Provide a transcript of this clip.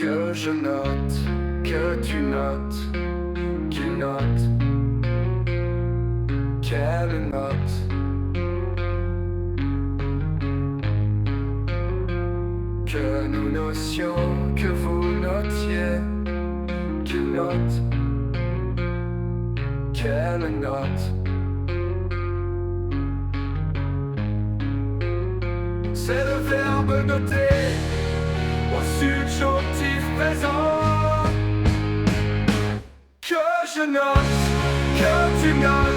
Que je note, que tu notes, qu'il note, qu'elle note. Que nous notions, que vous notiez, qu'il note, qu'elle note. C'est le verbe noter au subjonctif présent. Que je note, que tu notes.